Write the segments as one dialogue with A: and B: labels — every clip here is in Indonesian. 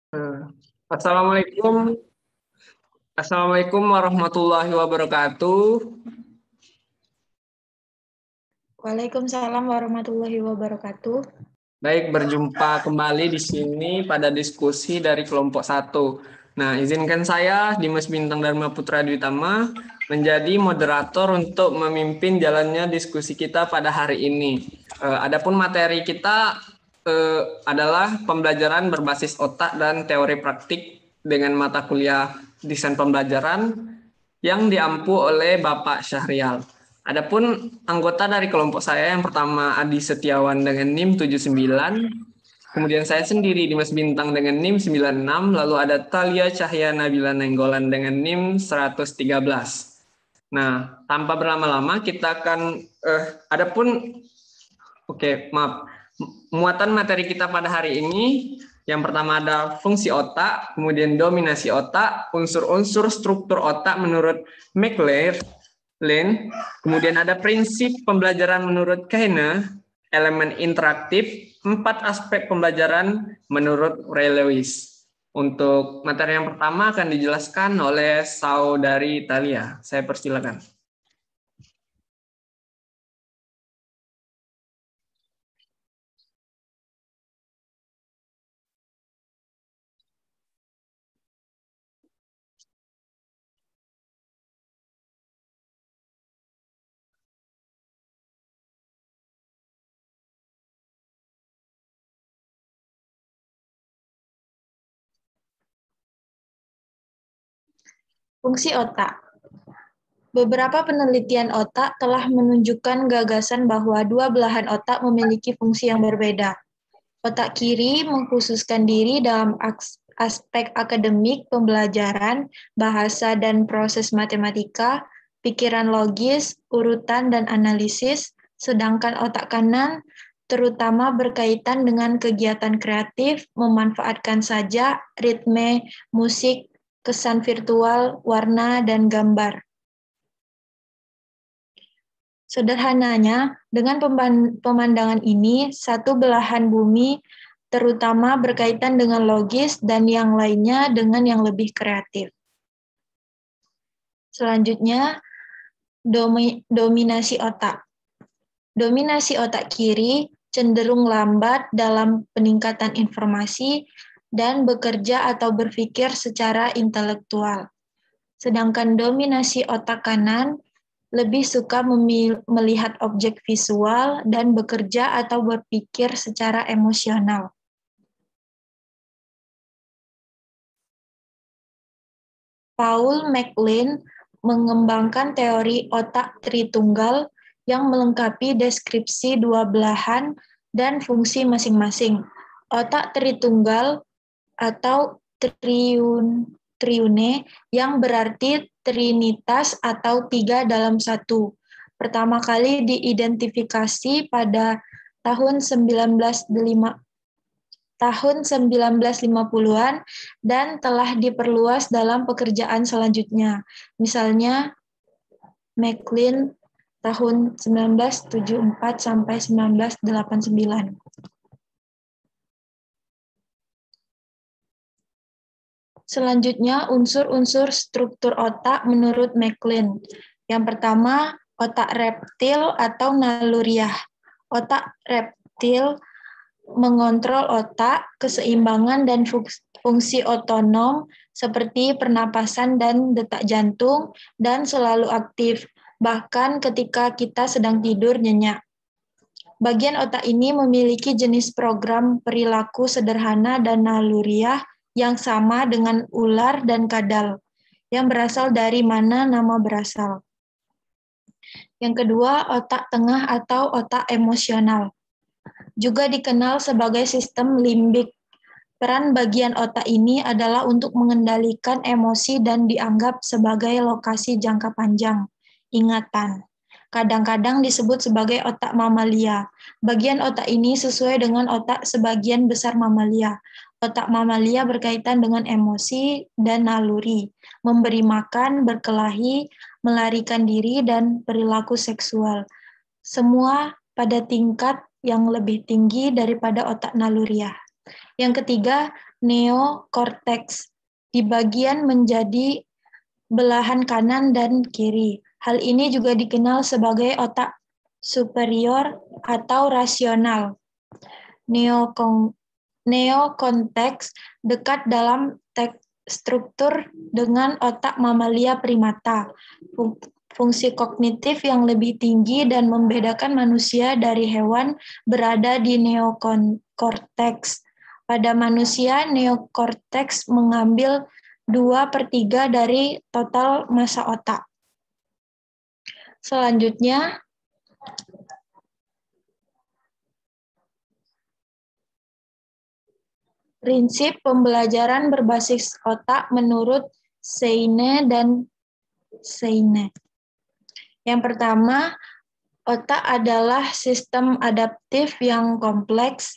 A: Eh, Assalamualaikum. Assalamualaikum warahmatullahi wabarakatuh.
B: Waalaikumsalam warahmatullahi wabarakatuh.
A: Baik, berjumpa kembali di sini pada diskusi dari kelompok 1. Nah, izinkan saya, Dimas Bintang Dharma Putra Dwitama, menjadi moderator untuk memimpin jalannya diskusi kita pada hari ini. Adapun materi kita adalah pembelajaran berbasis otak dan teori praktik dengan mata kuliah desain pembelajaran yang diampu oleh Bapak Syahrial. Adapun anggota dari kelompok saya yang pertama Adi Setiawan dengan NIM 79, kemudian saya sendiri Dimas Bintang dengan NIM 96, lalu ada Talia Cahya Nabila Nenggolan dengan NIM 113. Nah, tanpa berlama-lama kita akan muatan materi kita pada hari ini yang pertama ada fungsi otak, kemudian dominasi otak, unsur-unsur struktur otak menurut McLean, kemudian ada prinsip pembelajaran menurut Kahneman, elemen interaktif, 4 aspek pembelajaran menurut Ray Lewis. Untuk materi yang pertama akan dijelaskan oleh saudari Talia. Saya persilakan.
B: Fungsi otak. Beberapa penelitian otak telah menunjukkan gagasan bahwa dua belahan otak memiliki fungsi yang berbeda. Otak kiri mengkhususkan diri dalam aspek akademik, pembelajaran, bahasa dan proses matematika, pikiran logis, urutan dan analisis, sedangkan otak kanan terutama berkaitan dengan kegiatan kreatif, memanfaatkan sajak, ritme, musik, kesan virtual, warna, dan gambar. Sederhananya, dengan pemandangan ini, satu belahan bumi terutama berkaitan dengan logis dan yang lainnya dengan yang lebih kreatif. Selanjutnya, dominasi otak. Dominasi otak kiri cenderung lambat dalam peningkatan informasi dan bekerja atau berpikir secara intelektual. Sedangkan dominasi otak kanan lebih suka melihat objek visual dan bekerja atau berpikir secara emosional. Paul MacLean mengembangkan teori otak tritunggal yang melengkapi deskripsi dua belahan dan fungsi masing-masing. Otak tritunggal atau triune yang berarti trinitas atau 3 dalam 1. Pertama kali diidentifikasi pada tahun 1950-an dan telah diperluas dalam pekerjaan selanjutnya. Misalnya MacLean tahun 1974 sampai 1989. Selanjutnya, unsur-unsur struktur otak menurut MacLean. Yang pertama, otak reptil atau naluriah. Otak reptil mengontrol otak, keseimbangan, dan fungsi otonom seperti pernapasan dan detak jantung, dan selalu aktif, bahkan ketika kita sedang tidur nyenyak. Bagian otak ini memiliki jenis program perilaku sederhana dan naluriah yang sama dengan ular dan kadal, yang berasal dari mana nama berasal. Yang kedua, otak tengah atau otak emosional. Juga dikenal sebagai sistem limbik. Peran bagian otak ini adalah untuk mengendalikan emosi dan dianggap sebagai lokasi jangka panjang, ingatan. Kadang-kadang disebut sebagai otak mamalia. Bagian otak ini sesuai dengan otak sebagian besar mamalia. Otak mamalia berkaitan dengan emosi dan naluri, memberi makan, berkelahi, melarikan diri, dan perilaku seksual. Semua pada tingkat yang lebih tinggi daripada otak naluriah. Yang ketiga, neokorteks, di bagian menjadi belahan kanan dan kiri. Hal ini juga dikenal sebagai otak superior atau rasional. Neokonteks dekat dalam struktur dengan otak mamalia primata. Fungsi kognitif yang lebih tinggi dan membedakan manusia dari hewan berada di neokorteks. Pada manusia, neokorteks mengambil 2/3 dari total massa otak. Selanjutnya, prinsip pembelajaran berbasis otak menurut Seine dan Seine. Yang pertama, otak adalah sistem adaptif yang kompleks.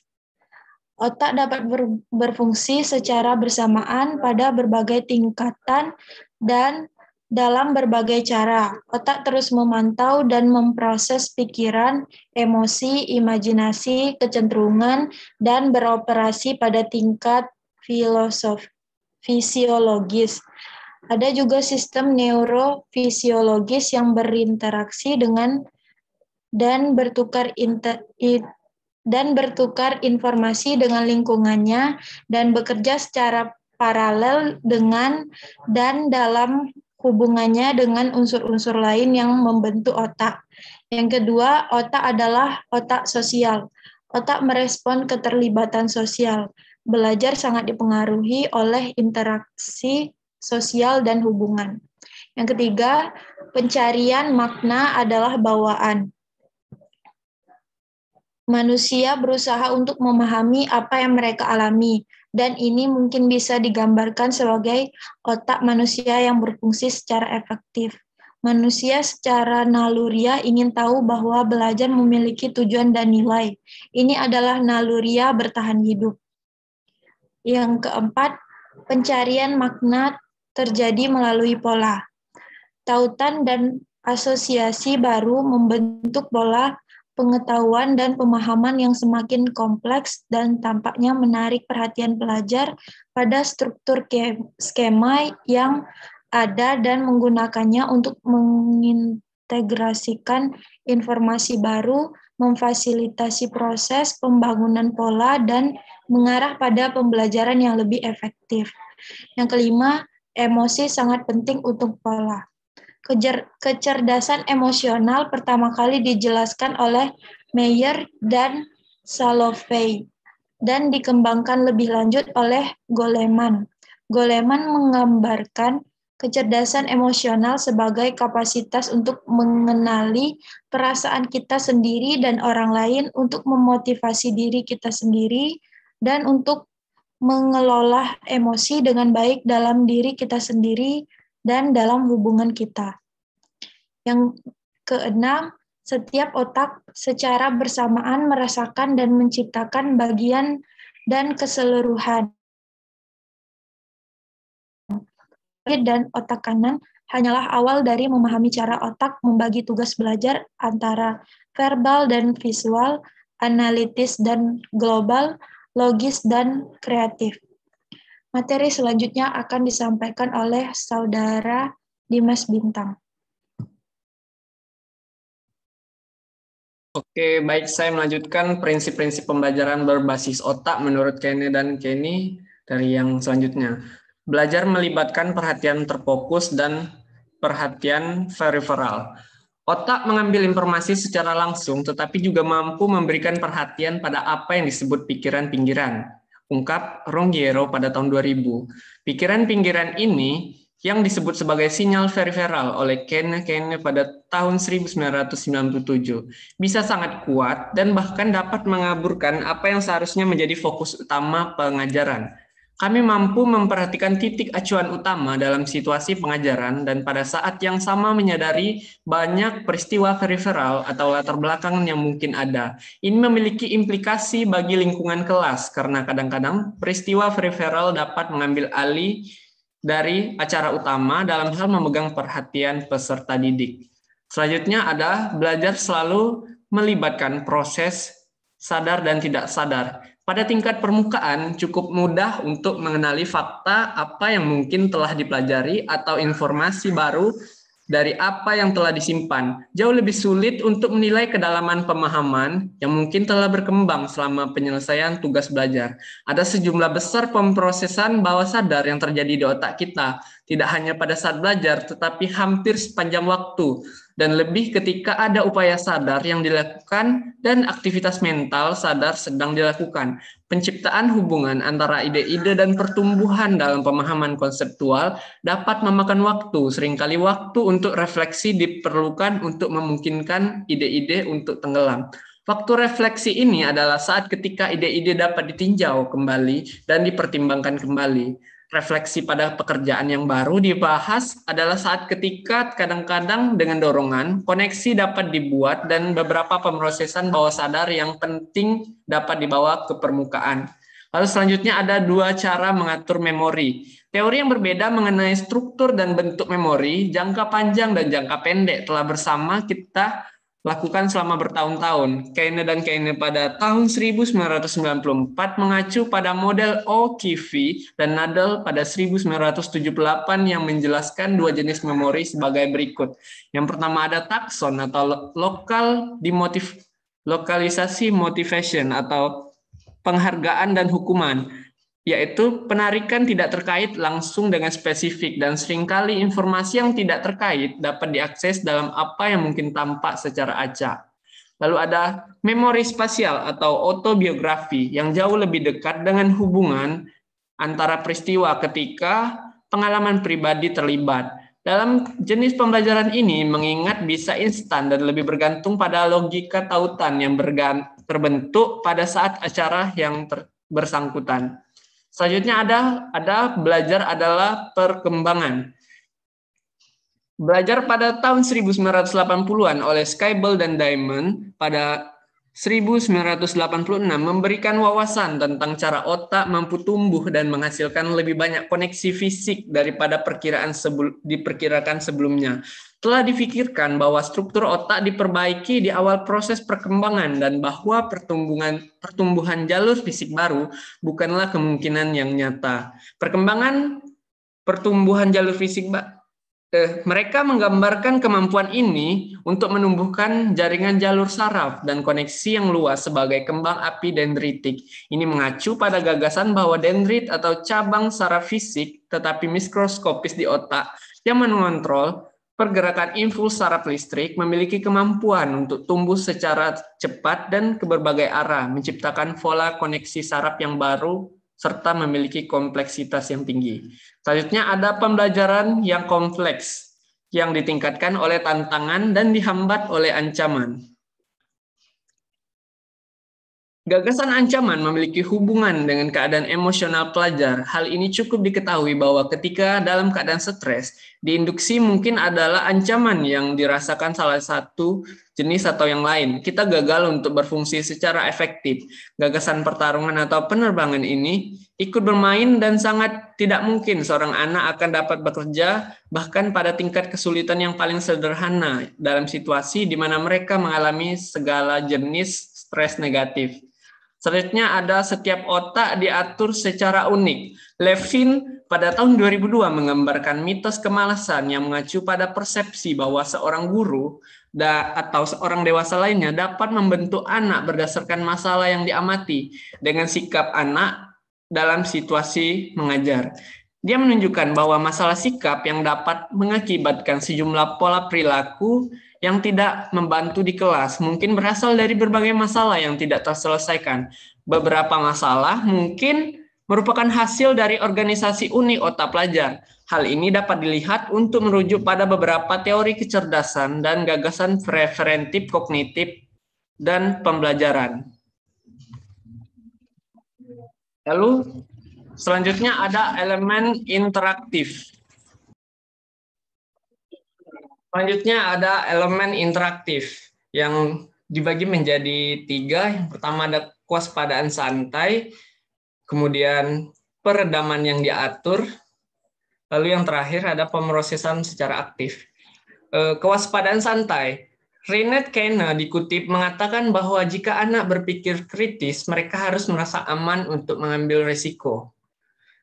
B: Otak dapat berfungsi secara bersamaan pada berbagai tingkatan dan dalam berbagai cara. Otak terus memantau dan memproses pikiran, emosi, imajinasi, kecenderungan, dan beroperasi pada tingkat fisiologis. Ada juga sistem neurofisiologis yang berinteraksi dengan dan bertukar informasi dengan lingkungannya dan bekerja secara paralel dengan dan dalam hubungannya dengan unsur-unsur lain yang membentuk otak. Yang kedua, otak adalah otak sosial. Otak merespon keterlibatan sosial. Belajar sangat dipengaruhi oleh interaksi sosial dan hubungan. Yang ketiga, pencarian makna adalah bawaan. Manusia berusaha untuk memahami apa yang mereka alami, dan ini mungkin bisa digambarkan sebagai otak manusia yang berfungsi secara efektif. Manusia secara naluriah ingin tahu bahwa belajar memiliki tujuan dan nilai. Ini adalah naluriah bertahan hidup. Yang keempat, pencarian makna terjadi melalui pola. Tautan dan asosiasi baru membentuk pola pengetahuan dan pemahaman yang semakin kompleks dan tampaknya menarik perhatian pelajar pada struktur skema yang ada dan menggunakannya untuk mengintegrasikan informasi baru, memfasilitasi proses pembangunan pola, dan mengarah pada pembelajaran yang lebih efektif. Yang kelima, emosi sangat penting untuk pola. Kecerdasan emosional pertama kali dijelaskan oleh Meyer dan Salovey dan dikembangkan lebih lanjut oleh Goleman. Goleman menggambarkan kecerdasan emosional sebagai kapasitas untuk mengenali perasaan kita sendiri dan orang lain, untuk memotivasi diri kita sendiri, dan untuk mengelola emosi dengan baik dalam diri kita sendiri dan dalam hubungan kita. Yang keenam, setiap otak secara bersamaan merasakan dan menciptakan bagian dan keseluruhan. Dan otak kanan hanyalah awal dari memahami cara otak membagi tugas belajar antara verbal dan visual, analitis dan global, logis dan kreatif. Materi selanjutnya akan disampaikan oleh Saudara Dimas Bintang.
A: Oke, baik. Saya melanjutkan prinsip-prinsip pembelajaran berbasis otak menurut Kene dan Kenny dari yang selanjutnya. Belajar melibatkan perhatian terfokus dan perhatian peripheral. Otak mengambil informasi secara langsung, tetapi juga mampu memberikan perhatian pada apa yang disebut pikiran pinggiran. Ungkap Rongiero pada tahun 2000. Pikiran pinggiran ini yang disebut sebagai sinyal periferal oleh Kene pada tahun 1997 bisa sangat kuat dan bahkan dapat mengaburkan apa yang seharusnya menjadi fokus utama pengajaran. Kami mampu memperhatikan titik acuan utama dalam situasi pengajaran dan pada saat yang sama menyadari banyak peristiwa periferal atau latar belakang yang mungkin ada. Ini memiliki implikasi bagi lingkungan kelas karena kadang-kadang peristiwa periferal dapat mengambil alih dari acara utama dalam hal memegang perhatian peserta didik. Selanjutnya ada belajar selalu melibatkan proses sadar dan tidak sadar. Pada tingkat permukaan, cukup mudah untuk mengenali fakta apa yang mungkin telah dipelajari atau informasi baru dari apa yang telah disimpan. Jauh lebih sulit untuk menilai kedalaman pemahaman yang mungkin telah berkembang selama penyelesaian tugas belajar. Ada sejumlah besar pemrosesan bawah sadar yang terjadi di otak kita, tidak hanya pada saat belajar, tetapi hampir sepanjang waktu, dan lebih ketika ada upaya sadar yang dilakukan dan aktivitas mental sadar sedang dilakukan. Penciptaan hubungan antara ide-ide dan pertumbuhan dalam pemahaman konseptual dapat memakan waktu. Seringkali waktu untuk refleksi diperlukan untuk memungkinkan ide-ide untuk tenggelam. Waktu refleksi ini adalah saat ketika ide-ide dapat ditinjau kembali dan dipertimbangkan kembali. Refleksi pada pekerjaan yang baru dibahas adalah saat ketika kadang-kadang dengan dorongan, koneksi dapat dibuat dan beberapa pemrosesan bawah sadar yang penting dapat dibawa ke permukaan. Lalu selanjutnya ada 2 cara mengatur memori. Teori yang berbeda mengenai struktur dan bentuk memori, jangka panjang dan jangka pendek telah bersama kita lakukan selama bertahun-tahun. Keynes dan Keynes pada tahun 1994 mengacu pada model O'Keefe dan Nadel pada 1978 yang menjelaskan 2 jenis memori sebagai berikut. Yang pertama ada takson atau lokalisasi motivation atau penghargaan dan hukuman, yaitu penarikan tidak terkait langsung dengan spesifik dan seringkali informasi yang tidak terkait dapat diakses dalam apa yang mungkin tampak secara acak. Lalu ada memori spasial atau autobiografi yang jauh lebih dekat dengan hubungan antara peristiwa ketika pengalaman pribadi terlibat. Dalam jenis pembelajaran ini, mengingat bisa instan dan lebih bergantung pada logika tautan yang terbentuk pada saat acara yang bersangkutan. Selanjutnya ada belajar adalah perkembangan. Belajar pada tahun 1980-an oleh Schaebel dan Diamond pada 1986 memberikan wawasan tentang cara otak mampu tumbuh dan menghasilkan lebih banyak koneksi fisik daripada diperkirakan sebelumnya. Telah difikirkan bahwa struktur otak diperbaiki di awal proses perkembangan dan bahwa pertumbuhan jalur fisik baru bukanlah kemungkinan yang nyata. Pertumbuhan jalur fisik mereka menggambarkan kemampuan ini untuk menumbuhkan jaringan jalur saraf dan koneksi yang luas sebagai kembang api dendritik. Ini mengacu pada gagasan bahwa dendrit atau cabang saraf fisik tetapi mikroskopis di otak yang mengontrol pergerakan impuls saraf listrik memiliki kemampuan untuk tumbuh secara cepat dan ke berbagai arah, menciptakan pola koneksi saraf yang baru serta memiliki kompleksitas yang tinggi. Selanjutnya ada pembelajaran yang kompleks, yang ditingkatkan oleh tantangan dan dihambat oleh ancaman. Gagasan ancaman memiliki hubungan dengan keadaan emosional pelajar. Hal ini cukup diketahui bahwa ketika dalam keadaan stres, diinduksi mungkin adalah ancaman yang dirasakan salah satu jenis atau yang lain. Kita gagal untuk berfungsi secara efektif. Gagasan pertarungan atau penerbangan ini ikut bermain dan sangat tidak mungkin seorang anak akan dapat bekerja bahkan pada tingkat kesulitan yang paling sederhana dalam situasi di mana mereka mengalami segala jenis stres negatif. Selanjutnya ada setiap otak diatur secara unik. Levin pada tahun 2002 menggambarkan mitos kemalasan yang mengacu pada persepsi bahwa seorang guru atau seorang dewasa lainnya dapat membentuk anak berdasarkan masalah yang diamati dengan sikap anak dalam situasi mengajar. Dia menunjukkan bahwa masalah sikap yang dapat mengakibatkan sejumlah pola perilaku yang tidak membantu di kelas mungkin berasal dari berbagai masalah yang tidak terselesaikan. Beberapa masalah mungkin merupakan hasil dari organisasi unik otak pelajar. Hal ini dapat dilihat untuk merujuk pada beberapa teori kecerdasan dan gagasan preferentif kognitif dan pembelajaran. Lalu selanjutnya ada elemen interaktif. Selanjutnya ada elemen interaktif yang dibagi menjadi 3. Yang pertama ada kewaspadaan santai, kemudian peredaman yang diatur, lalu yang terakhir ada pemrosesan secara aktif. Kewaspadaan santai. Reinhard Kenne dikutip mengatakan bahwa jika anak berpikir kritis, mereka harus merasa aman untuk mengambil risiko.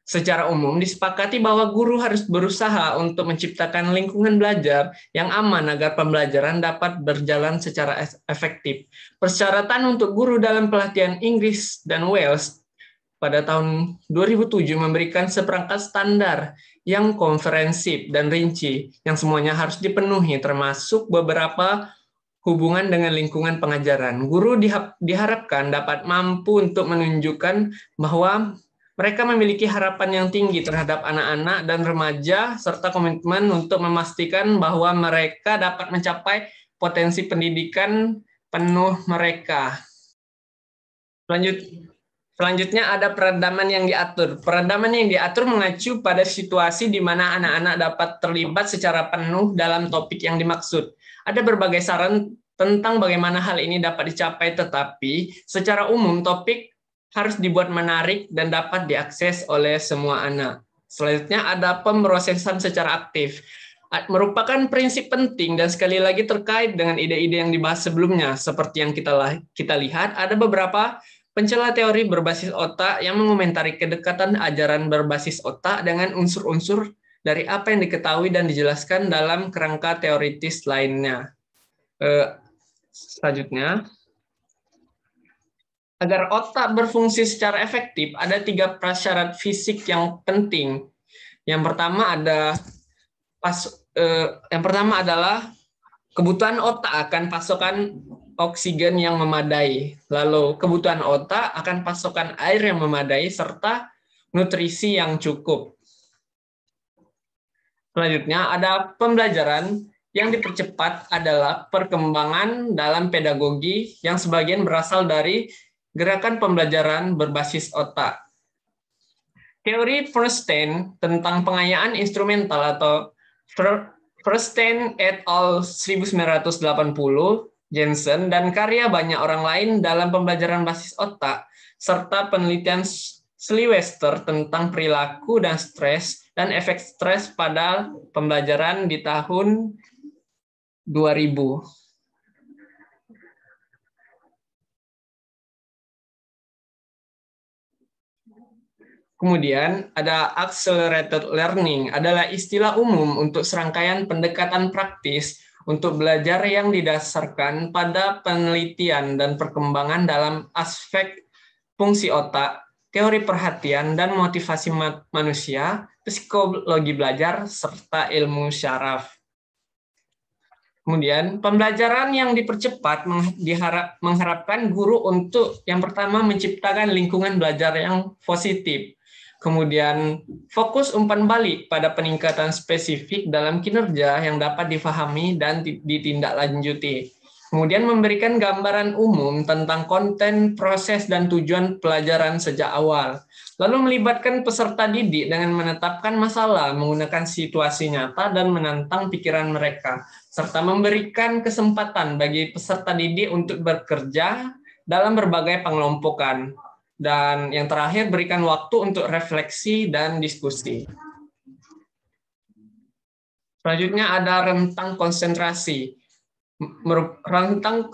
A: Secara umum disepakati bahwa guru harus berusaha untuk menciptakan lingkungan belajar yang aman agar pembelajaran dapat berjalan secara efektif. Persyaratan untuk guru dalam pelatihan Inggris dan Wales pada tahun 2007 memberikan seperangkat standar yang komprehensif dan rinci yang semuanya harus dipenuhi, termasuk beberapa hubungan dengan lingkungan pengajaran. Guru diharapkan dapat mampu untuk menunjukkan bahwa mereka memiliki harapan yang tinggi terhadap anak-anak dan remaja, serta komitmen untuk memastikan bahwa mereka dapat mencapai potensi pendidikan penuh mereka. Selanjutnya ada peredaman yang diatur. Peredaman yang diatur mengacu pada situasi di mana anak-anak dapat terlibat secara penuh dalam topik yang dimaksud. Ada berbagai saran tentang bagaimana hal ini dapat dicapai, tetapi secara umum topik harus dibuat menarik dan dapat diakses oleh semua anak. Selanjutnya ada pemrosesan secara aktif. Merupakan prinsip penting dan sekali lagi terkait dengan ide-ide yang dibahas sebelumnya. Seperti yang kita lihat, ada beberapa pencela teori berbasis otak yang mengomentari kedekatan ajaran berbasis otak dengan unsur-unsur dari apa yang diketahui dan dijelaskan dalam kerangka teoritis lainnya. Selanjutnya, agar otak berfungsi secara efektif, ada 3 prasyarat fisik yang penting. Yang pertama adalah kebutuhan otak akan pasokan oksigen yang memadai. Lalu kebutuhan otak akan pasokan air yang memadai serta nutrisi yang cukup. Selanjutnya ada pembelajaran yang dipercepat adalah perkembangan dalam pedagogi yang sebagian berasal dari gerakan pembelajaran berbasis otak. Teori Feuerstein tentang pengayaan instrumental atau Feuerstein et al. 1980, Jensen, dan karya banyak orang lain dalam pembelajaran basis otak, serta penelitian Sylvester tentang perilaku dan stres dan efek stres pada pembelajaran di tahun 2000. Kemudian ada accelerated learning, adalah istilah umum untuk serangkaian pendekatan praktis untuk belajar yang didasarkan pada penelitian dan perkembangan dalam aspek fungsi otak, teori perhatian dan motivasi manusia, psikologi belajar, serta ilmu syaraf. Kemudian, pembelajaran yang dipercepat mengharapkan guru untuk yang pertama menciptakan lingkungan belajar yang positif. Kemudian, fokus umpan balik pada peningkatan spesifik dalam kinerja yang dapat difahami dan ditindaklanjuti. Kemudian, memberikan gambaran umum tentang konten, proses, dan tujuan pelajaran sejak awal. Lalu melibatkan peserta didik dengan menetapkan masalah, menggunakan situasi nyata, dan menantang pikiran mereka, serta memberikan kesempatan bagi peserta didik untuk bekerja dalam berbagai pengelompokan. Dan yang terakhir, berikan waktu untuk refleksi dan diskusi. Selanjutnya ada rentang konsentrasi. Rentang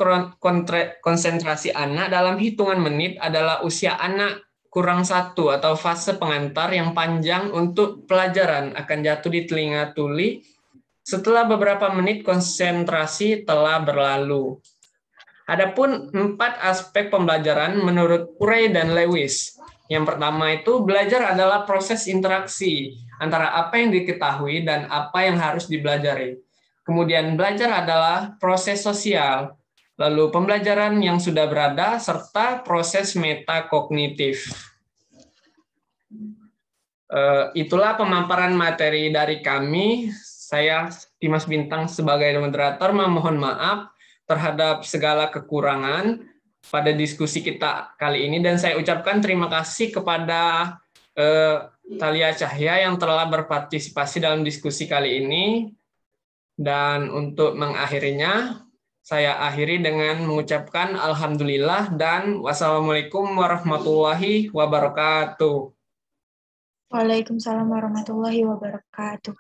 A: konsentrasi anak dalam hitungan menit adalah usia anak kurang 1 atau fase pengantar yang panjang untuk pelajaran akan jatuh di telinga tuli setelah beberapa menit konsentrasi telah berlalu. Adapun 4 aspek pembelajaran menurut Urey dan Lewis. Yang pertama itu belajar adalah proses interaksi antara apa yang diketahui dan apa yang harus dipelajari. Kemudian belajar adalah proses sosial, lalu pembelajaran yang sudah berada, serta proses metakognitif. Itulah pemaparan materi dari kami. Saya, Dimas Bintang, sebagai moderator memohon maaf terhadap segala kekurangan pada diskusi kita kali ini, dan saya ucapkan terima kasih kepada Thalia Cahya yang telah berpartisipasi dalam diskusi kali ini. Dan untuk mengakhirinya, saya akhiri dengan mengucapkan alhamdulillah dan wassalamualaikum warahmatullahi wabarakatuh.
B: Waalaikumsalam warahmatullahi wabarakatuh.